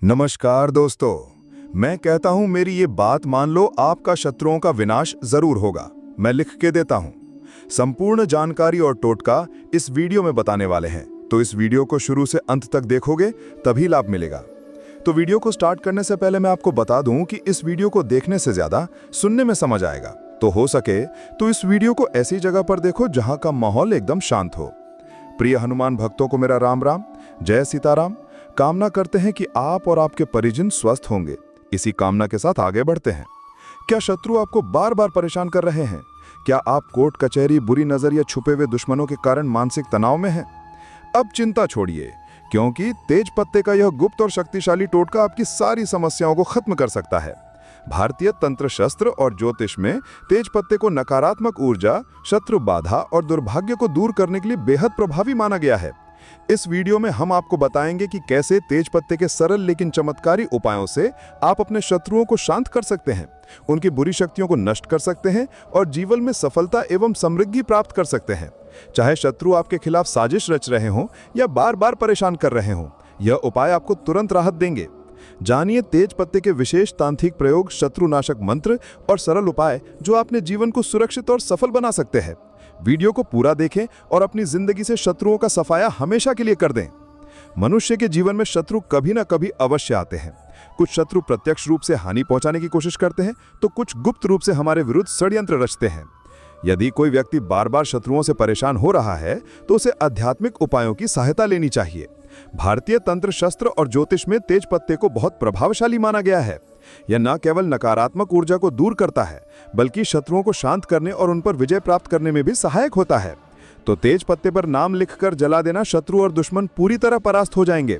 नमस्कार दोस्तों। मैं कहता हूं मेरी ये बात मान लो, आपका शत्रुओं का विनाश जरूर होगा। मैं लिख के देता हूं। संपूर्ण जानकारी और टोटका इस वीडियो में बताने वाले हैं, तो इस वीडियो को शुरू से अंत तक देखोगे तभी लाभ मिलेगा। तो वीडियो को स्टार्ट करने से पहले मैं आपको बता दूं कि इस वीडियो को देखने से ज्यादा सुनने में समझ आएगा। तो हो सके तो इस वीडियो को ऐसी जगह पर देखो जहां का माहौल एकदम शांत हो। प्रिय हनुमान भक्तों को मेरा राम राम, जय सीताराम। कामना करते हैं कि आप और आपके परिजन स्वस्थ होंगे। इसी कामना के साथ आगे बढ़ते हैं। क्या शत्रु आपको बार बार परेशान कर रहे हैं? क्या आप कोर्ट कचहरी, बुरी नजर या छुपे हुए दुश्मनों के कारण मानसिक तनाव में हैं? अब चिंता छोड़िए, क्योंकि तेज पत्ते का यह गुप्त और शक्तिशाली टोटका आपकी सारी समस्याओं को खत्म कर सकता है। भारतीय तंत्र शास्त्र और ज्योतिष में तेज पत्ते को नकारात्मक ऊर्जा, शत्रु बाधा और दुर्भाग्य को दूर करने के लिए बेहद प्रभावी माना गया है। इस वीडियो में हम आपको बताएंगे कि कैसे तेज पत्ते के सरल लेकिन चमत्कारी उपायों से आप अपने शत्रुओं को शांत कर सकते हैं, उनकी बुरी शक्तियों को नष्ट कर सकते हैं और जीवन में सफलता एवं समृद्धि प्राप्त कर सकते हैं। चाहे शत्रु आपके खिलाफ साजिश रच रहे हों या बार बार परेशान कर रहे हों, यह उपाय आपको तुरंत राहत देंगे। जानिए तेज पत्ते के विशेष तांत्रिक प्रयोग, शत्रुनाशक मंत्र और सरल उपाय जो अपने जीवन को सुरक्षित और सफल बना सकते हैं। वीडियो को पूरा देखें और अपनी जिंदगी से शत्रुओं का सफाया हमेशा के लिए कर दें। मनुष्य के जीवन में शत्रु कभी ना कभी अवश्य आते हैं। कुछ शत्रु प्रत्यक्ष रूप से हानि पहुंचाने की कोशिश करते हैं, तो कुछ गुप्त रूप से हमारे विरुद्ध षड्यंत्र रचते हैं। यदि कोई व्यक्ति बार बार शत्रुओं से परेशान हो रहा है, तो उसे आध्यात्मिक उपायों की सहायता लेनी चाहिए। भारतीय तंत्र शास्त्र और ज्योतिष में तेज पत्ते को बहुत प्रभावशाली माना गया है। यह न केवल नकारात्मक ऊर्जा को दूर करता है, बल्कि शत्रुओं को शांत करने और उन पर विजय प्राप्त करने में भी सहायक होता है। तो तेज पत्ते पर नाम लिखकर जला देना, शत्रु और दुश्मन पूरी तरह परास्त हो जाएंगे।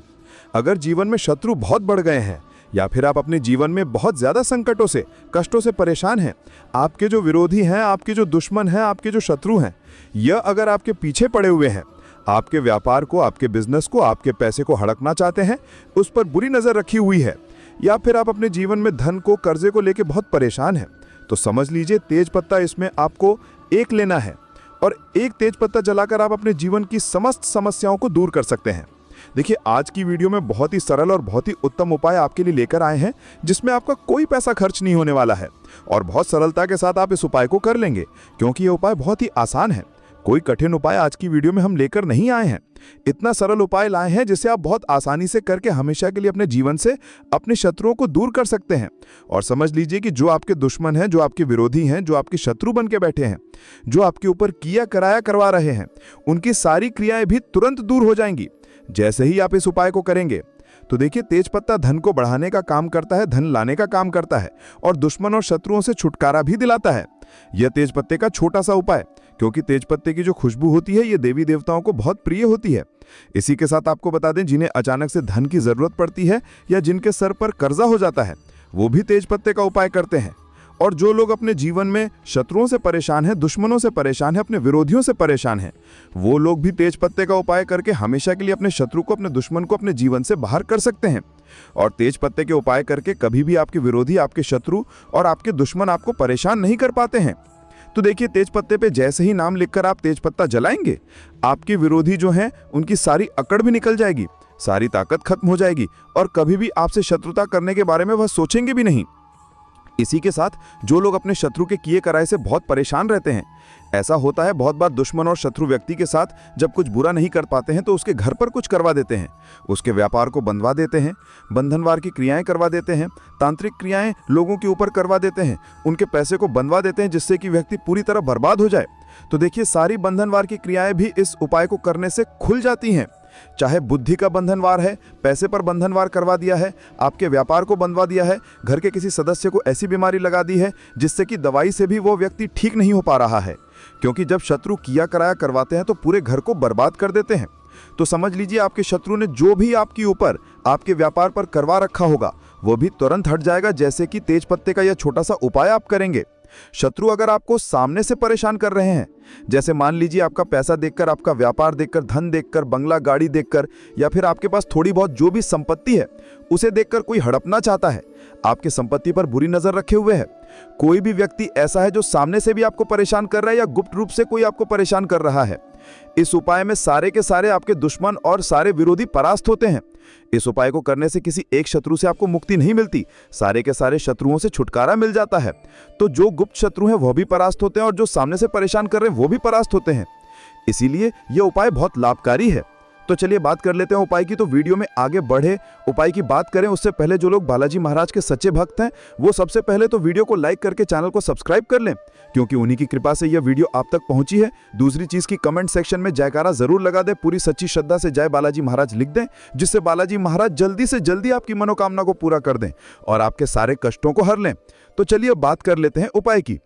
अगर जीवन में शत्रु बहुत बढ़ गए हैं या फिर आप अपने जीवन में बहुत ज्यादा संकटों से, कष्टों से परेशान हैं, आपके जो विरोधी हैं, आपके जो दुश्मन हैं, आपके जो शत्रु हैं, यह अगर आपके पीछे पड़े हुए हैं, आपके व्यापार को, आपके बिजनेस को, आपके पैसे को हड़पना चाहते हैं, उस पर बुरी नजर रखी हुई है, या फिर आप अपने जीवन में धन को, कर्जे को लेकर बहुत परेशान हैं, तो समझ लीजिए तेज पत्ता इसमें आपको एक लेना है और एक तेज पत्ता जलाकर आप अपने जीवन की समस्त समस्याओं को दूर कर सकते हैं। देखिए, आज की वीडियो में बहुत ही सरल और बहुत ही उत्तम उपाय आपके लिए लेकर आए हैं, जिसमें आपका कोई पैसा खर्च नहीं होने वाला है और बहुत सरलता के साथ आप इस उपाय को कर लेंगे, क्योंकि यह उपाय बहुत ही आसान है। कोई कठिन उपाय आज की वीडियो में हम लेकर नहीं आए हैं। इतना सरल उपाय लाए हैं जिसे आप बहुत आसानी से करके हमेशा के लिए अपने जीवन से अपने शत्रुओं को दूर कर सकते हैं। और समझ लीजिए कि जो आपके दुश्मन हैं, जो आपके विरोधी हैं, जो आपके शत्रु बन के बैठे हैं, जो आपके ऊपर किया कराया करवा रहे हैं, उनकी सारी क्रियाएं भी तुरंत दूर हो जाएंगी जैसे ही आप इस उपाय को करेंगे। तो देखिए, तेज पत्ता धन को बढ़ाने का काम करता है, धन लाने का काम करता है और दुश्मन और शत्रुओं से छुटकारा भी दिलाता है। यह तेज पत्ते का छोटा सा उपाय, क्योंकि तेज पत्ते की जो खुशबू होती है, ये देवी देवताओं को बहुत प्रिय होती है। इसी के साथ आपको बता दें, जिन्हें अचानक से धन की जरूरत पड़ती है या जिनके सर पर कर्जा हो जाता है, वो भी तेज पत्ते का उपाय करते हैं। और जो लोग अपने जीवन में शत्रुओं से परेशान हैं, दुश्मनों से परेशान हैं, अपने विरोधियों से परेशान हैं, वो लोग भी तेज पत्ते का उपाय करके हमेशा के लिए अपने शत्रु को, अपने दुश्मन को अपने जीवन से बाहर कर सकते हैं। और तेज पत्ते के उपाय करके कभी भी आपके विरोधी, आपके शत्रु और आपके दुश्मन आपको परेशान नहीं कर पाते हैं। तो देखिए, तेज पत्ते पे जैसे ही नाम लिखकर आप तेज पत्ता जलाएंगे, आपके विरोधी जो हैं उनकी सारी अकड़ भी निकल जाएगी, सारी ताकत खत्म हो जाएगी और कभी भी आपसे शत्रुता करने के बारे में वह सोचेंगे भी नहीं। इसी के साथ जो लोग अपने शत्रु के किए कराए से बहुत परेशान रहते हैं, ऐसा होता है बहुत बार दुश्मन और शत्रु व्यक्ति के साथ जब कुछ बुरा नहीं कर पाते हैं तो उसके घर पर कुछ करवा देते हैं, उसके व्यापार को बंधवा देते हैं, बंधनवार की क्रियाएं करवा देते हैं, तांत्रिक क्रियाएं लोगों के ऊपर करवा देते हैं, उनके पैसे को बंधवा देते हैं जिससे कि व्यक्ति पूरी तरह बर्बाद हो जाए। तो देखिए, सारी बंधनवार की क्रियाएं भी इस उपाय को करने से खुल जाती हैं। चाहे बुद्धि का बंधनवार है, पैसे पर बंधनवार करवा दिया है, आपके व्यापार को बंधवा दिया है, घर के किसी सदस्य को ऐसी बीमारी लगा दी है जिससे कि दवाई से भी वो व्यक्ति ठीक नहीं हो पा रहा है, क्योंकि जब शत्रु किया कराया करवाते हैं तो पूरे घर को बर्बाद कर देते हैं। तो समझ लीजिए, आपके शत्रु ने जो भी आपके ऊपर, आपके व्यापार पर करवा रखा होगा, वो भी तुरंत हट जाएगा जैसे कि तेज पत्ते का यह छोटा सा उपाय आप करेंगे। शत्रु अगर आपको सामने से परेशान कर रहे हैं, जैसे मान लीजिए आपका पैसा देखकर, आपका व्यापार देखकर, धन देखकर, बंगला गाड़ी देखकर, या फिर आपके पास थोड़ी बहुत जो भी संपत्ति है उसे देखकर कोई हड़पना चाहता है, आपकी संपत्ति पर बुरी नजर रखे हुए है, कोई भी व्यक्ति ऐसा है जो सामने से भी आपको परेशान कर रहा है या गुप्त रूप से कोई आपको परेशान कर रहा है, इस उपाय में सारे के सारे आपके दुश्मन और सारे विरोधी परास्त होते हैं। इस उपाय को करने से किसी एक शत्रु से आपको मुक्ति नहीं मिलती, सारे के सारे शत्रुओं से छुटकारा मिल जाता है। तो जो गुप्त शत्रु हैं वह भी परास्त होते हैं और जो सामने से परेशान कर रहे हैं वो भी परास्त होते हैं। इसीलिए यह उपाय बहुत लाभकारी है। तो चलिए बात कर लेते हैं उपाय की। तो वीडियो में आगे बढ़े उपाय की बात करें उससे पहले जो लोग बालाजी महाराज के सच्चे भक्त हैं वो सबसे पहले तो वीडियो को लाइक करके चैनल को सब्सक्राइब कर लें, क्योंकि उन्हीं की कृपा से यह वीडियो आप तक पहुंची है। दूसरी चीज की कमेंट सेक्शन में जयकारा जरूर लगा दें, पूरी सच्ची श्रद्धा से जय बालाजी महाराज लिख दें, जिससे बालाजी महाराज जल्दी से जल्दी आपकी मनोकामना को पूरा कर दें और आपके सारे कष्टों को हर लें। तो चलिए बात कर लेते हैं उपाय की।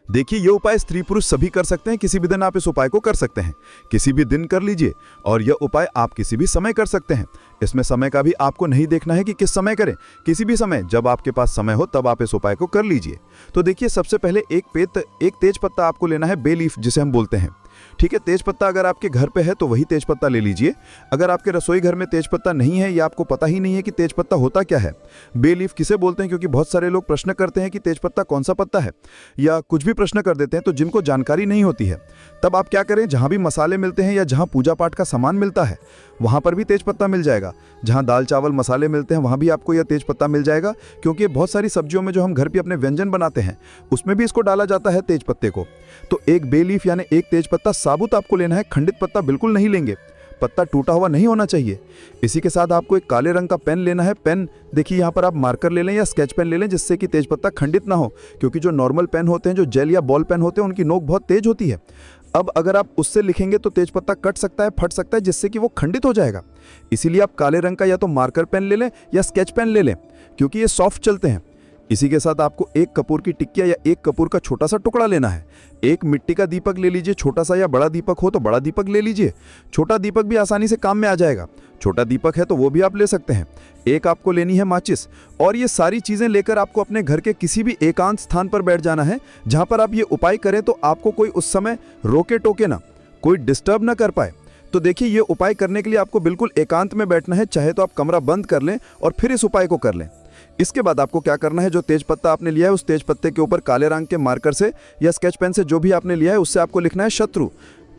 देखिए, यह उपाय स्त्री पुरुष सभी कर सकते हैं। किसी भी दिन आप इस उपाय को कर सकते हैं, किसी भी दिन कर लीजिए। और यह उपाय आप किसी भी समय कर सकते हैं। इसमें समय का भी आपको नहीं देखना है कि किस समय करें, किसी भी समय जब आपके पास समय हो तब आप इस उपाय को कर लीजिए। तो देखिए, सबसे पहले एक तेज पत्ता आपको लेना है, बे लीफ जिसे हम बोलते हैं। ठीक है, तेज पत्ता अगर आपके घर पे है तो वही तेज पत्ता ले लीजिए। अगर आपके रसोई घर में तेज पत्ता नहीं है या आपको पता ही नहीं है कि तेज पत्ता होता क्या है, बे लीफ किसे बोलते हैं, क्योंकि बहुत सारे लोग प्रश्न करते हैं कि तेज पत्ता कौन सा पत्ता है या कुछ भी प्रश्न कर देते हैं, तो जिनको जानकारी नहीं होती है तब आप क्या करें, जहां भी मसाले मिलते हैं या जहां पूजा पाठ का सामान मिलता है वहां पर भी तेज पत्ता मिल जाएगा। जहां दाल चावल मसाले मिलते हैं वहां भी आपको यह तेज पत्ता मिल जाएगा, क्योंकि बहुत सारी सब्जियों में जो हम घर पे अपने व्यंजन बनाते हैं उसमें भी इसको डाला जाता है तेज पत्ते को। तो एक बे लीफ यानी एक तेज पत्ता साबुत आपको लेना है, खंडित पत्ता बिल्कुल नहीं लेंगे, पत्ता टूटा हुआ नहीं होना चाहिए। इसी के साथ आपको एक काले रंग का पेन लेना है। पेन देखिए यहाँ पर आप मार्कर ले लें या स्केच पेन ले लें, जिससे कि तेजपत्ता खंडित ना हो, क्योंकि जो नॉर्मल पेन होते हैं, जो जेल या बॉल पेन होते हैं, उनकी नोक बहुत तेज होती है। अब अगर आप उससे लिखेंगे तो तेजपत्ता कट सकता है, फट सकता है, जिससे कि वो खंडित हो जाएगा। इसीलिए आप काले रंग का या तो मार्कर पेन ले लें या स्केच पेन ले लें, क्योंकि ये सॉफ्ट चलते हैं। इसी के साथ आपको एक कपूर की टिक्किया या एक कपूर का छोटा सा टुकड़ा लेना है। एक मिट्टी का दीपक ले लीजिए, छोटा सा, या बड़ा दीपक हो तो बड़ा दीपक ले लीजिए। छोटा दीपक भी आसानी से काम में आ जाएगा, छोटा दीपक है तो वो भी आप ले सकते हैं। एक आपको लेनी है माचिस। और ये सारी चीजें लेकर आपको अपने घर के किसी भी एकांत स्थान पर बैठ जाना है, जहां पर आप ये उपाय करें तो आपको कोई उस समय रोके टोके ना, कोई डिस्टर्ब ना कर पाए। तो देखिए, ये उपाय करने के लिए आपको बिल्कुल एकांत में बैठना है, चाहे तो आप कमरा बंद कर लें और फिर इस उपाय को कर लें। इसके बाद आपको क्या करना है, जो तेज पत्ता आपने लिया है उस तेज पत्ते के ऊपर काले रंग के मार्कर से या स्केच पेन से, जो भी आपने लिया है उससे आपको लिखना है शत्रु।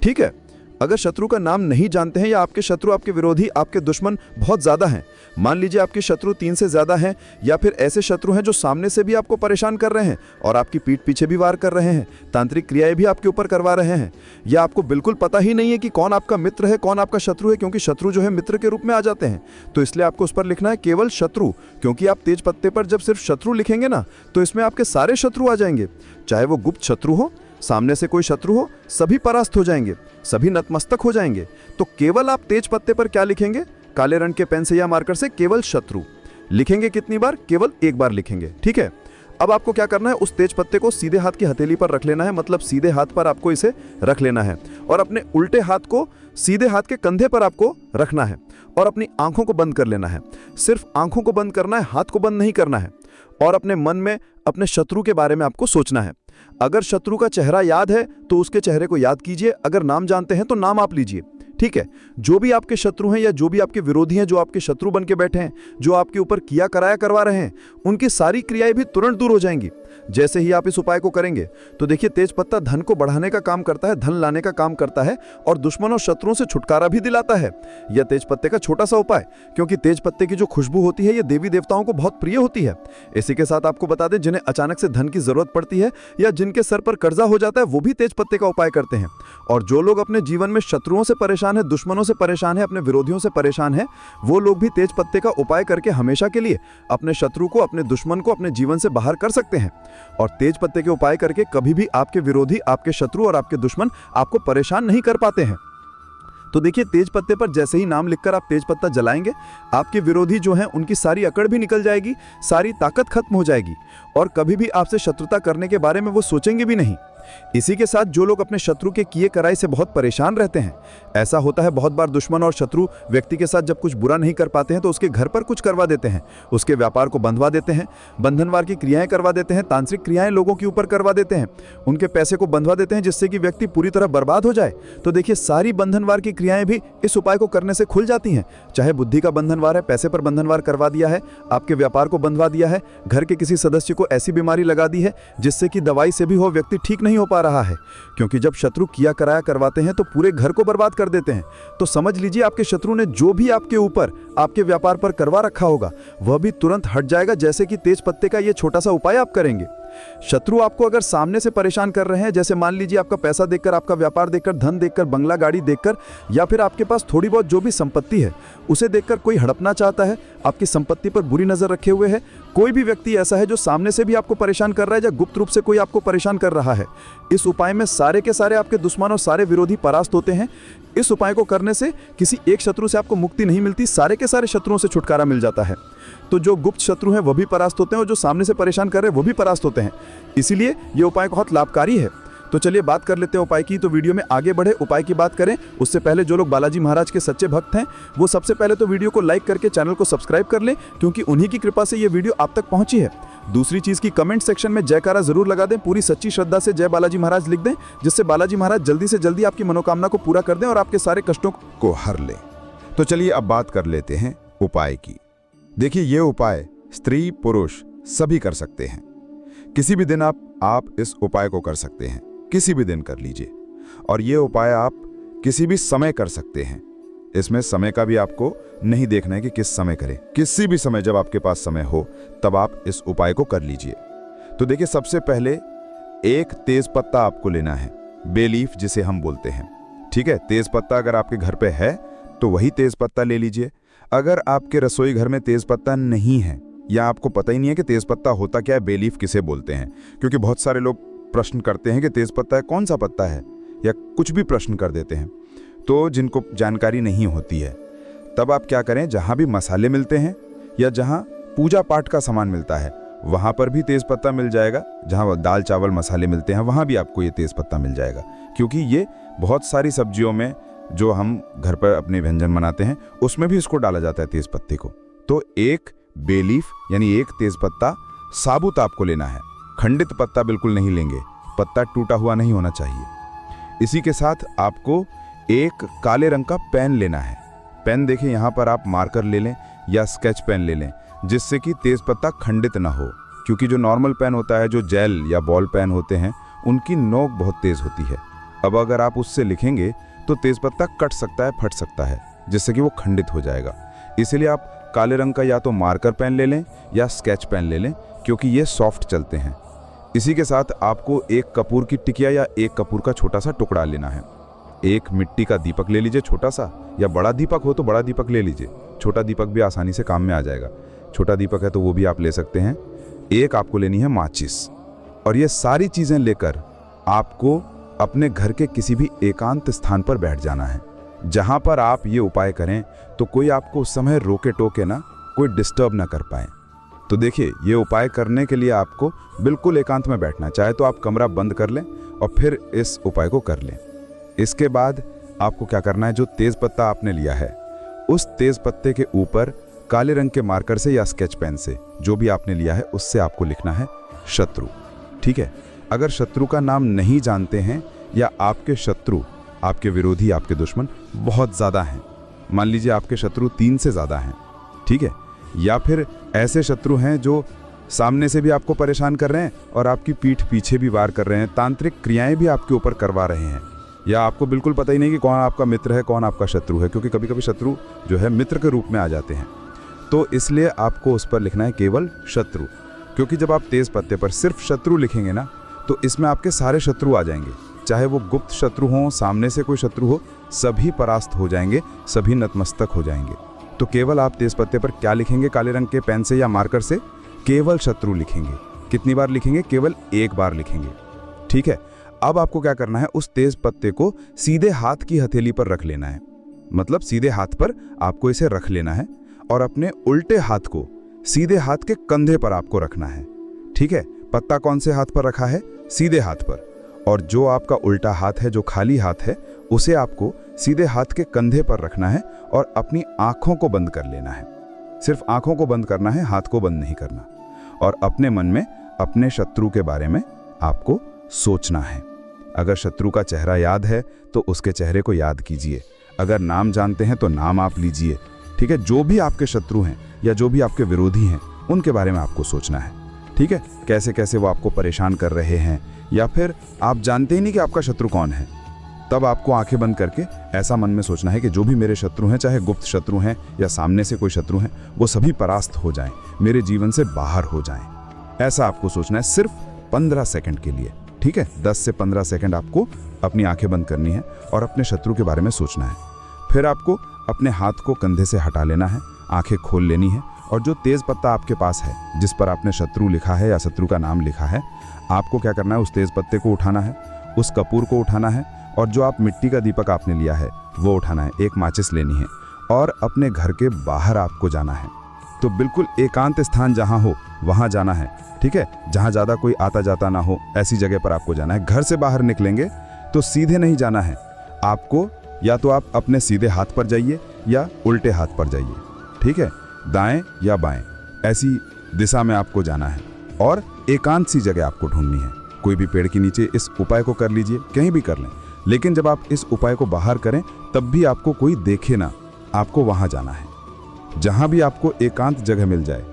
ठीक है, अगर शत्रु का नाम नहीं जानते हैं या आपके शत्रु, आपके विरोधी, आपके दुश्मन बहुत ज्यादा हैं, मान लीजिए आपके शत्रु 3 से ज्यादा हैं, या फिर ऐसे शत्रु हैं जो सामने से भी आपको परेशान कर रहे हैं और आपकी पीठ पीछे भी वार कर रहे हैं, तांत्रिक क्रियाएं भी आपके ऊपर करवा रहे हैं, या आपको बिल्कुल पता ही नहीं है कि कौन आपका मित्र है कौन आपका शत्रु है, क्योंकि शत्रु जो है मित्र के रूप में आ जाते हैं। तो इसलिए आपको उस पर लिखना है केवल शत्रु, क्योंकि आप तेज पत्ते पर जब सिर्फ शत्रु लिखेंगे ना तो इसमें आपके सारे शत्रु आ जाएंगे, चाहे वो गुप्त शत्रु हो, सामने से कोई शत्रु हो, सभी परास्त हो जाएंगे, सभी नतमस्तक हो जाएंगे। तो केवल आप तेज पत्ते पर क्या लिखेंगे, काले रंग के पेन से या मार्कर से केवल शत्रु लिखेंगे। कितनी बार? केवल एक बार लिखेंगे। ठीक है, अब आपको क्या करना है, उस तेज पत्ते को सीधे हाथ की हथेली पर रख लेना है, मतलब सीधे हाथ पर आपको इसे रख लेना है, और अपने उल्टे हाथ को सीधे हाथ के कंधे पर आपको रखना है और अपनी आंखों को बंद कर लेना है। सिर्फ आंखों को बंद करना है, हाथ को बंद नहीं करना है। और अपने मन में अपने शत्रु के बारे में आपको सोचना है। अगर शत्रु का चेहरा याद है तो उसके चेहरे को याद कीजिए, अगर नाम जानते हैं तो नाम आप लीजिए। ठीक है, जो भी आपके शत्रु हैं या जो भी आपके विरोधी हैं, जो आपके शत्रु बन के बैठे हैं, जो आपके ऊपर किया कराया करवा रहे हैं, उनकी सारी क्रियाएं भी तुरंत दूर हो जाएंगी जैसे ही आप इस उपाय को करेंगे। तो देखिए, तेज पत्ता धन को बढ़ाने का काम करता है, धन लाने का काम करता है और दुश्मनों शत्रुओं से छुटकारा भी दिलाता है यह तेज पत्ते का छोटा सा उपाय, क्योंकि तेज पत्ते की जो खुशबू होती है ये देवी देवताओं को बहुत प्रिय होती है। इसी के साथ आपको बता दें, जिन्हें अचानक से धन की जरूरत पड़ती है या जिनके सर पर कर्जा हो जाता है, वो भी तेज पत्ते का उपाय करते हैं। और जो लोग अपने जीवन में शत्रुओं से परेशान है, दुश्मनों से परेशान है, अपने विरोधियों से परेशान है, वो लोग भी तेज पत्ते का उपाय करके हमेशा के लिए अपने शत्रु को, अपने दुश्मन को अपने जीवन से बाहर कर सकते हैं। और तेज पत्ते के उपाय करके कभी भी आपके विरोधी, आपके शत्रु और आपके दुश्मन आपको परेशान नहीं कर पाते हैं। तो देखिए, तेज पत्ते पर जैसे ही नाम लिखकर आप तेज पत्ता जलाएंगे, आपके विरोधी जो हैं उनकी सारी अकड़ भी निकल जाएगी, सारी ताकत खत्म हो जाएगी और कभी भी आपसे शत्रुता करने के बारे में वो सोचेंगे भी नहीं। इसी के साथ जो लोग अपने शत्रु के किए कराई से बहुत परेशान रहते हैं, ऐसा होता है बहुत बार दुश्मन और शत्रु व्यक्ति के साथ जब कुछ बुरा नहीं कर पाते हैं तो उसके घर पर कुछ करवा देते हैं, उसके व्यापार को बंधवा देते हैं, बंधनवार की क्रियाएं करवा देते हैं, तांत्रिक क्रियाएं लोगों के ऊपर करवा देते हैं, उनके पैसे को बंधवा देते हैं, जिससे कि व्यक्ति पूरी तरह बर्बाद हो जाए। तो देखिए, सारी बंधनवार की क्रियाएं भी इस उपाय को करने से खुल जाती हैं। चाहे बुद्धि का बंधनवार है, पैसे पर बंधनवार करवा दिया है, आपके व्यापार को बंधवा दिया है, घर के किसी सदस्य को ऐसी बीमारी लगा दी है जिससे कि दवाई से भी वो व्यक्ति ठीक नहीं नहीं हो पा रहा है, क्योंकि जब शत्रु किया कराया करवाते हैं तो पूरे घर को बर्बाद कर देते हैं। तो समझ लीजिए आपके शत्रु ने जो भी आपके ऊपर, आपके व्यापार पर करवा रखा होगा, वह भी तुरंत हट जाएगा, जैसे कि तेज पत्ते का ये छोटा सा उपाय आप करेंगे। शत्रु आपको अगर सामने से परेशान कर रहे हैं, जैसे मान लीजिए आपका पैसा देखकर, आपका व्यापार देखकर, धन देखकर, बंगला गाड़ी देखकर, या फिर आपके पास थोड़ी बहुत जो भी संपत्ति है उसे देखकर कोई हड़पना चाहता है, आपकी संपत्ति पर बुरी नजर रखे हुए है, कोई भी व्यक्ति ऐसा है जो सामने से भी आपको परेशान कर रहा है या गुप्त रूप से कोई आपको परेशान कर रहा है, इस उपाय में सारे के सारे आपके दुश्मन और सारे विरोधी परास्त होते हैं। इस उपाय को करने से किसी एक शत्रु से आपको मुक्ति नहीं मिलती, सारे के सारे शत्रुओं से छुटकारा मिल जाता है। तो जो गुप्त शत्रु हैं वो भी परास्त होते हैं और जो सामने से परेशान कर रहे हैं वो भी परास्त होते हैं। इसीलिए ये उपाय बहुत लाभकारी है। तो चलिए बात कर लेते हैं उपाय की। तो वीडियो में आगे बढ़े, उपाय की बात करें उससे पहले जो लोग बालाजी महाराज के सच्चे भक्त हैं वो सबसे पहले तो वीडियो को लाइक करके चैनल को सब्सक्राइब कर लें, क्योंकि उन्हीं की कृपा से ये वीडियो आप तक पहुंची है। दूसरी चीज की कमेंट सेक्शन में जयकारा जरूर लगा दें, पूरी सच्ची श्रद्धा से जय बालाजी महाराज लिख दें, जिससे बालाजी महाराज जल्दी से जल्दी आपकी मनोकामना को पूरा कर दें और आपके सारे कष्टों को हर ले। तो चलिए अब बात कर लेते हैं उपाय की। देखिए ये उपाय स्त्री पुरुष सभी कर सकते हैं। किसी भी दिन आप इस उपाय को कर सकते हैं, किसी भी दिन कर लीजिए। और ये उपाय आप किसी भी समय कर सकते हैं। इसमें समय का भी आपको नहीं देखना है कि किस समय करें, किसी भी समय जब आपके पास समय हो तब आप इस उपाय को कर लीजिए। तो देखिए सबसे पहले एक तेज पत्ता आपको लेना है, बेलीफ जिसे हम बोलते हैं। ठीक है, तेज पत्ता अगर आपके घर पे है तो वही तेज पत्ता ले लीजिए। अगर आपके रसोई घर में तेज पत्ता नहीं है या आपको पता ही नहीं है कि तेज पत्ता होता क्या है, बेलीफ किसे बोलते हैं, क्योंकि बहुत सारे लोग प्रश्न करते हैं कि तेज पत्ता है कौन सा पत्ता है, या कुछ भी प्रश्न कर देते हैं, तो जिनको जानकारी नहीं होती है, तब आप क्या करें, जहां भी मसाले मिलते हैं या जहां पूजा पाठ का सामान मिलता है वहां पर भी तेज पत्ता मिल जाएगा। जहां दाल चावल मसाले मिलते हैं वहां भी आपको ये तेज पत्ता मिल जाएगा, क्योंकि ये बहुत सारी सब्जियों में जो हम घर पर अपने व्यंजन बनाते हैं उसमें भी इसको डाला जाता है तेज पत्ते को। तो एक बेलीफ यानी एक तेज पत्ता साबुत आपको लेना है, खंडित पत्ता बिल्कुल नहीं लेंगे, पत्ता टूटा हुआ नहीं होना चाहिए। इसी के साथ आपको एक काले रंग का पेन लेना है। पेन देखिए यहाँ पर आप मार्कर ले लें या स्केच पेन ले लें, जिससे कि तेज पत्ता खंडित ना हो, क्योंकि जो नॉर्मल पेन होता है, जो जेल या बॉल पेन होते हैं, उनकी नोक बहुत तेज होती है। अब अगर आप उससे लिखेंगे तो तेज पत्ता कट सकता है, फट सकता है, जिससे कि वो खंडित हो जाएगा। इसीलिए आप काले रंग का या तो मार्कर पेन ले लें या स्केच पेन ले लें, क्योंकि ये सॉफ्ट चलते हैं। इसी के साथ आपको एक कपूर की टिकिया या एक कपूर का छोटा सा टुकड़ा लेना है। एक मिट्टी का दीपक ले लीजिए छोटा सा, या बड़ा दीपक हो तो बड़ा दीपक ले लीजिए, छोटा दीपक भी आसानी से काम में आ जाएगा। छोटा दीपक है तो वो भी आप ले सकते हैं। एक आपको लेनी है माचिस, और ये सारी चीज़ें लेकर आपको अपने घर के किसी भी एकांत स्थान पर बैठ जाना है, जहाँ पर आप ये उपाय करें तो कोई आपको उस समय रोके टोके ना, कोई डिस्टर्ब ना कर पाए। तो देखिए ये उपाय करने के लिए आपको बिल्कुल एकांत में बैठना है, चाहे तो आप कमरा बंद कर लें और फिर इस उपाय को कर लें। इसके बाद आपको क्या करना है, जो तेज पत्ता आपने लिया है उस तेज पत्ते के ऊपर काले रंग के मार्कर से या स्केच पेन से, जो भी आपने लिया है उससे आपको लिखना है शत्रु। ठीक है, अगर शत्रु का नाम नहीं जानते हैं या आपके शत्रु, आपके विरोधी, आपके दुश्मन बहुत ज़्यादा हैं, मान लीजिए आपके शत्रु 3 से ज़्यादा हैं, ठीक है, या फिर ऐसे शत्रु हैं जो सामने से भी आपको परेशान कर रहे हैं और आपकी पीठ पीछे भी वार कर रहे हैं, तांत्रिक क्रियाएं भी आपके ऊपर करवा रहे हैं, या आपको बिल्कुल पता ही नहीं कि कौन आपका मित्र है कौन आपका शत्रु है, क्योंकि कभी कभी शत्रु जो है मित्र के रूप में आ जाते हैं। तो इसलिए आपको उस पर लिखना है केवल शत्रु, क्योंकि जब आप तेज पत्ते पर सिर्फ शत्रु लिखेंगे ना तो इसमें आपके सारे शत्रु आ जाएंगे, चाहे वो गुप्त शत्रु हों, सामने से कोई शत्रु हो, सभी परास्त हो जाएंगे, सभी नतमस्तक हो जाएंगे। तो केवल आप तेज पत्ते पर क्या लिखेंगे, काले रंग के पेन से या मार्कर से केवल शत्रु लिखेंगे। कितनी बार लिखेंगे, केवल एक बार लिखेंगे। ठीक है, अब आपको क्या करना है, उस तेज पत्ते को सीधे हाथ की हथेली पर रख लेना है, मतलब सीधे हाथ पर आपको इसे रख लेना है और अपने उल्टे हाथ को सीधे हाथ के कंधे पर आपको रखना है। ठीक है, पत्ता कौन से हाथ पर रखा है, सीधे हाथ पर, और जो आपका उल्टा हाथ है, जो खाली हाथ है, उसे आपको सीधे हाथ के कंधे पर रखना है और अपनी आंखों को बंद कर लेना है। सिर्फ आंखों को बंद करना है, हाथ को बंद नहीं करना, और अपने मन में अपने शत्रु के बारे में आपको सोचना है। अगर शत्रु का चेहरा याद है तो उसके चेहरे को याद कीजिए, अगर नाम जानते हैं तो नाम आप लीजिए। ठीक है, जो भी आपके शत्रु हैं या जो भी आपके विरोधी हैं उनके बारे में आपको सोचना है। ठीक है, कैसे कैसे वो आपको परेशान कर रहे हैं, या फिर आप जानते ही नहीं कि आपका शत्रु कौन है। तब आपको आंखें बंद करके ऐसा मन में सोचना है कि जो भी मेरे शत्रु हैं, चाहे गुप्त शत्रु हैं या सामने से कोई शत्रु हैं, वो सभी परास्त हो जाएं, मेरे जीवन से बाहर हो जाएं। ऐसा आपको सोचना है सिर्फ 15 सेकंड के लिए। ठीक है, 10 से 15 सेकंड आपको अपनी आंखें बंद करनी है और अपने शत्रु के बारे में सोचना है। फिर आपको अपने हाथ को कंधे से हटा लेना है, आंखें खोल लेनी है, और जो तेज पत्ता आपके पास है जिस पर आपने शत्रु लिखा है या शत्रु का नाम लिखा है, आपको क्या करना है, उस तेज पत्ते को उठाना है, उस कपूर को उठाना है, और जो आप मिट्टी का दीपक आपने लिया है वो उठाना है, एक माचिस लेनी है और अपने घर के बाहर आपको जाना है। तो बिल्कुल एकांत स्थान जहां हो वहां जाना है। ठीक है, जहां ज़्यादा कोई आता जाता ना हो, ऐसी जगह पर आपको जाना है। घर से बाहर निकलेंगे तो सीधे नहीं जाना है आपको, या तो आप अपने सीधे हाथ पर जाइए या उल्टे हाथ पर जाइए। ठीक है, दाएं या बाएं ऐसी दिशा में आपको जाना है और एकांत सी जगह आपको ढूंढनी है। कोई भी पेड़ के नीचे इस उपाय को कर लीजिए, कहीं भी कर लें, लेकिन जब आप इस उपाय को बाहर करें तब भी आपको कोई देखे ना, आपको वहां जाना है। जहां भी आपको एकांत जगह मिल जाए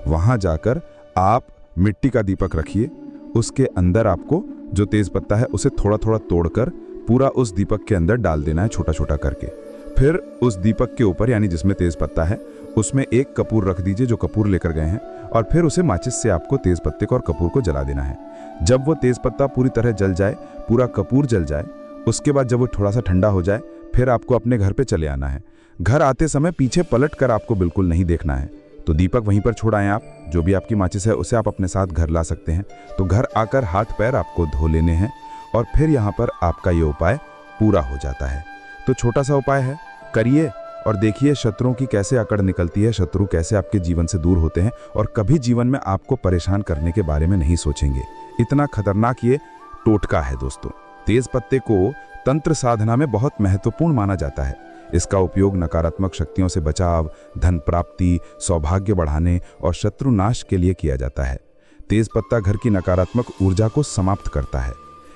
वहां जाकर आप मिट्टी का दीपक रखिए, उसके अंदर आपको जो तेज पत्ता है उसे थोड़ा थोड़ा तोड़कर पूरा उस दीपक के अंदर डाल देना है, छोटा छोटा करके। फिर उस दीपक के ऊपर, यानी जिसमें तेज पत्ता है, उसमें एक कपूर रख दीजिए जो कपूर लेकर गए हैं, और फिर उसे माचिस से आपको तेज पत्ते को और कपूर को जला देना है। जब वो तेज पत्ता पूरी तरह जल जाए, पूरा कपूर जल जाए, उसके बाद जब वो थोड़ा सा ठंडा हो जाए, फिर आपको अपने घर पे चले आना है। घर आते समय पीछे पलट कर आपको बिल्कुल नहीं देखना है। तो दीपक वहीं पर छोड़ आए आप, जो भी आपकी माचिस है उसे आप अपने साथ घर ला सकते हैं। तो घर आकर हाथ पैर आपको धो लेने हैं और फिर यहाँ पर आपका ये उपाय पूरा हो जाता है। तो छोटा सा उपाय है, करिए और देखिए शत्रुओं की कैसे अकड़ निकलती है, शत्रु कैसे आपके जीवन से दूर होते हैं और कभी जीवन में आपको परेशान करने के बारे में नहीं सोचेंगे। इतना खतरनाक ये टोटका है दोस्तों। तेज पत्ते को तंत्र साधना में बहुत महत्वपूर्ण माना जाता है। इसका उपयोग नकारात्मक शक्तियों से बचाव, धन प्राप्ति, सौभाग्य बढ़ाने और शत्रु नाश के लिए किया जाता है। तेज पत्ता घर की नकारात्मक ऊर्जा को समाप्त करता है।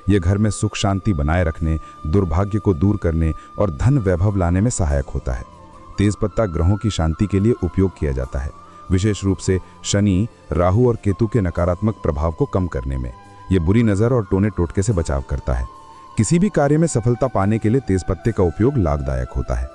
यह घर में सुख शांति बनाए रखने, दुर्भाग्य को दूर करने और धन वैभव लाने में सहायक होता है। तेज पत्ता ग्रहों की शांति के लिए उपयोग किया जाता है, विशेष रूप से शनि, राहु और केतु के नकारात्मक प्रभाव को कम करने में। यह बुरी नज़र और टोने टोटके से बचाव करता है। किसी भी कार्य में सफलता पाने के लिए तेज पत्ते का उपयोग लाभदायक होता है।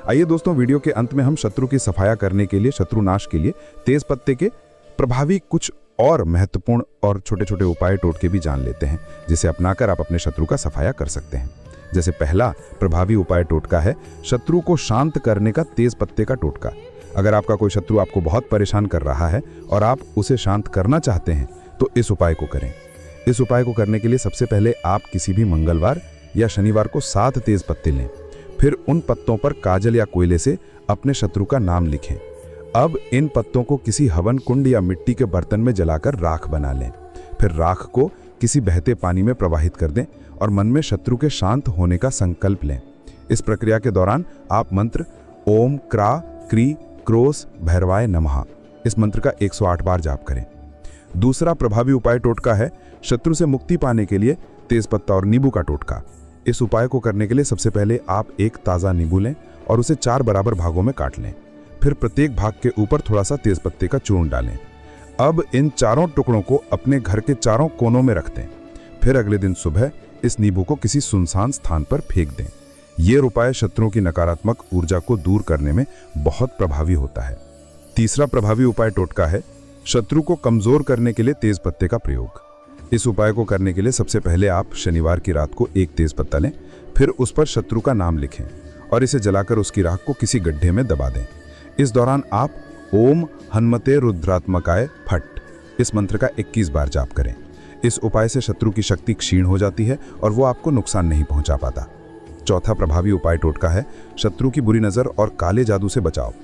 आइए दोस्तों, वीडियो के अंत में हम शत्रु की सफाया करने के लिए, शत्रु नाश के लिए तेज पत्ते के प्रभावी कुछ और महत्वपूर्ण और छोटे छोटे उपाय टोटके भी जान लेते हैं, जिसे अपनाकर आप अपने शत्रु का सफाया कर सकते हैं। जैसे पहला प्रभावी उपाय टोटका है शत्रु को शांत करने का तेज पत्ते का टोटका। अगर आपका कोई शत्रु आपको बहुत परेशान कर रहा है और आप उसे शांत करना चाहते हैं तो इस उपाय को करें। इस उपाय को करने के लिए सबसे पहले आप किसी भी मंगलवार या शनिवार को 7 तेज पत्ते लें। फिर उन पत्तों पर काजल या कोयले से अपने शत्रु का नाम लिखें। अब इन पत्तों को किसी हवन कुंड या मिट्टी के बर्तन में जलाकर राख बना लें। फिर राख को किसी बहते पानी में प्रवाहित कर दें और मन में शत्रु के शांत होने का संकल्प लें। इस प्रक्रिया के दौरान आप मंत्र ओम क्रा क्री क्रोस भैरवाय नमः इस मंत्र का 108 बार जाप करें। दूसरा प्रभावी उपाय टोटका है शत्रु से मुक्ति पाने के लिए तेज पत्ता और नींबू का टोटका। इस उपाय को करने के लिए सबसे पहले आप एक ताज़ा नींबू लें और उसे 4 बराबर भागों में काट लें। फिर प्रत्येक भाग के ऊपर थोड़ा सा तेज पत्ते का चूर्ण डालें। अब इन चारों टुकड़ों को अपने घर के चारों कोनों में रख दें। फिर अगले दिन सुबह इस नींबू को किसी सुनसान स्थान पर फेंक दें। ये उपाय शत्रुओं की नकारात्मक ऊर्जा को दूर करने में बहुत प्रभावी होता है। तीसरा प्रभावी उपाय टोटका है शत्रु को कमजोर करने के लिए तेज पत्ते का प्रयोग। इस उपाय को करने के लिए सबसे पहले आप शनिवार की रात को एक तेज पत्ता लें, फिर उस पर शत्रु का नाम लिखें और इसे जलाकर उसकी राख को किसी गड्ढे में दबा दें। इस दौरान आप ओम हनुमते रुद्रात्मकाय फट इस मंत्र का 21 बार जाप करें। इस उपाय से शत्रु की शक्ति क्षीण हो जाती है और वो आपको नुकसान नहीं पहुंचा पाता। चौथा प्रभावी उपाय टोटका है शत्रु की बुरी नज़र और काले जादू से बचाव।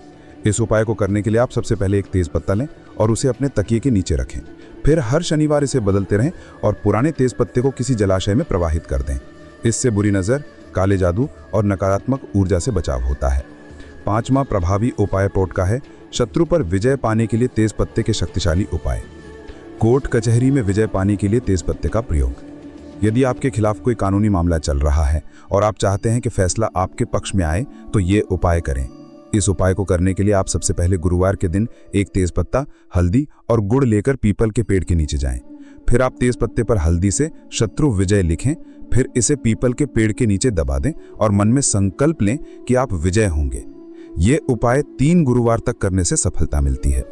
इस उपाय को करने के लिए आप सबसे पहले एक तेज पत्ता लें और उसे अपने तकिए के नीचे रखें। फिर हर शनिवार इसे बदलते रहें और पुराने तेज पत्ते को किसी जलाशय में प्रवाहित कर दें। इससे बुरी नज़र, काले जादू और नकारात्मक ऊर्जा से बचाव होता है। पांचवा प्रभावी उपाय टोटका है शत्रु पर विजय पाने के लिए तेज पत्ते के शक्तिशाली उपाय। कोर्ट कचहरी में विजय पाने के लिए तेज पत्ते का प्रयोग। यदि आपके खिलाफ कोई कानूनी मामला चल रहा है और आप चाहते हैं कि फैसला आपके पक्ष में आए तो ये उपाय करें। इस उपाय को करने के लिए आप सबसे पहले गुरुवार के दिन एक तेजपत्ता, हल्दी और गुड़ लेकर पीपल के पेड़ के नीचे जाएं। फिर आप तेज पत्ते पर हल्दी से शत्रु विजय लिखें। फिर इसे पीपल के पेड़ के नीचे दबा दें और मन में संकल्प लें कि आप विजय होंगे। ये उपाय 3 गुरुवार तक करने से सफलता मिलती है।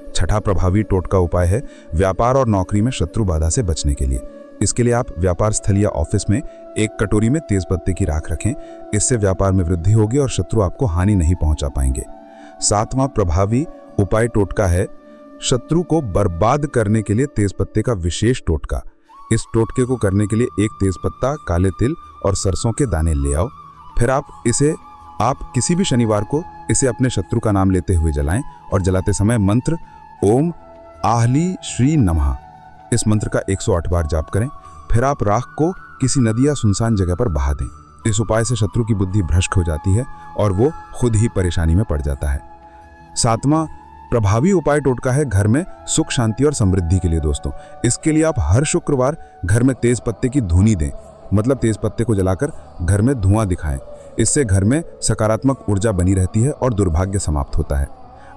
छठा प्रभावी टोटका उपाय है व्यापार और नौकरी में शत्रु बाधा से बचने के लिए। इसके लिए आप व्यापार स्थल या ऑफिस में एक कटोरी में तेज पत्ते की राख रखें। इससे व्यापार में वृद्धि होगी और शत्रु आपको हानि नहीं पहुंचा पाएंगे। 7वां प्रभावी उपाय टोटका है शत्रु को बर्बाद करने के लिए तेज पत्ते का विशेष टोटका। इस टोटके को करने के लिए एक तेज पत्ता, काले तिल और सरसों के दाने ले आओ। फिर आप किसी भी शनिवार को इसे अपने शत्रु का नाम लेते हुए जलाएं और जलाते समय मंत्र ओम आहली श्री नमः इस मंत्र का 108 बार जाप करें। फिर आप राख को किसी नदी या सुनसान जगह पर बहा दें। इस उपाय से शत्रु की बुद्धि भ्रष्ट हो जाती है और वो खुद ही परेशानी में पड़ जाता है। 7वां प्रभावी उपाय टोटका है घर में सुख, शांति और समृद्धि के लिए दोस्तों। इसके लिए आप हर शुक्रवार घर में तेज पत्ते की धूनी दें, मतलब तेज पत्ते को जलाकर घर में धुआं दिखाएं। इससे घर में सकारात्मक ऊर्जा बनी रहती है और दुर्भाग्य समाप्त होता है।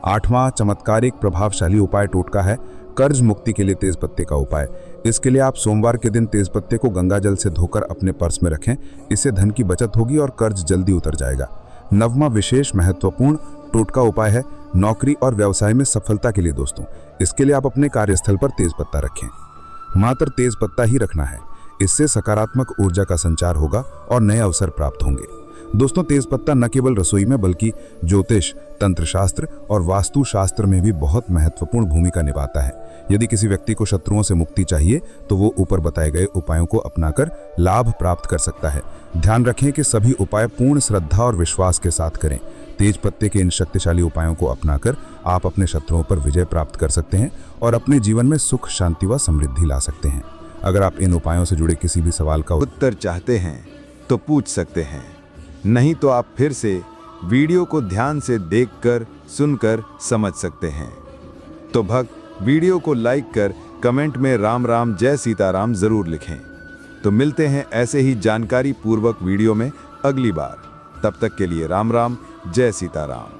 8वां चमत्कारिक प्रभावशाली उपाय टोटका है कर्ज मुक्ति के लिए तेज पत्ते का उपाय। इसके लिए आप सोमवार के दिन तेज पत्ते को गंगा जल से धोकर अपने पर्स में रखें। इससे धन की बचत होगी और कर्ज जल्दी उतर जाएगा। 9वां विशेष महत्वपूर्ण टोटका उपाय है नौकरी और व्यवसाय में सफलता के लिए दोस्तों। इसके लिए आप अपने कार्यस्थल पर तेज पत्ता रखें। मात्र तेज पत्ता ही रखना है। इससे सकारात्मक ऊर्जा का संचार होगा और नए अवसर प्राप्त होंगे। दोस्तों, तेज पत्ता न केवल रसोई में बल्कि ज्योतिष, तंत्र शास्त्र और वास्तु शास्त्र में भी बहुत महत्वपूर्ण भूमिका निभाता है। यदि किसी व्यक्ति को शत्रुओं से मुक्ति चाहिए तो वो ऊपर बताए गए उपायों को अपनाकर लाभ प्राप्त कर सकता है। ध्यान रखें कि सभी उपाय पूर्ण श्रद्धा और विश्वास के साथ करें। तेज पत्ते के इन शक्तिशाली उपायों को अपनाकर आप अपने शत्रुओं पर विजय प्राप्त कर सकते हैं और अपने जीवन में सुख, शांति व समृद्धि ला सकते हैं। अगर आप इन उपायों से जुड़े किसी भी सवाल का उत्तर चाहते हैं तो पूछ सकते हैं, नहीं तो आप फिर से वीडियो को ध्यान से देखकर, सुनकर समझ सकते हैं। तो भक्त वीडियो को लाइक कर कमेंट में राम राम जय सीताराम जरूर लिखें। तो मिलते हैं ऐसे ही जानकारी पूर्वक वीडियो में अगली बार। तब तक के लिए राम राम जय सीताराम।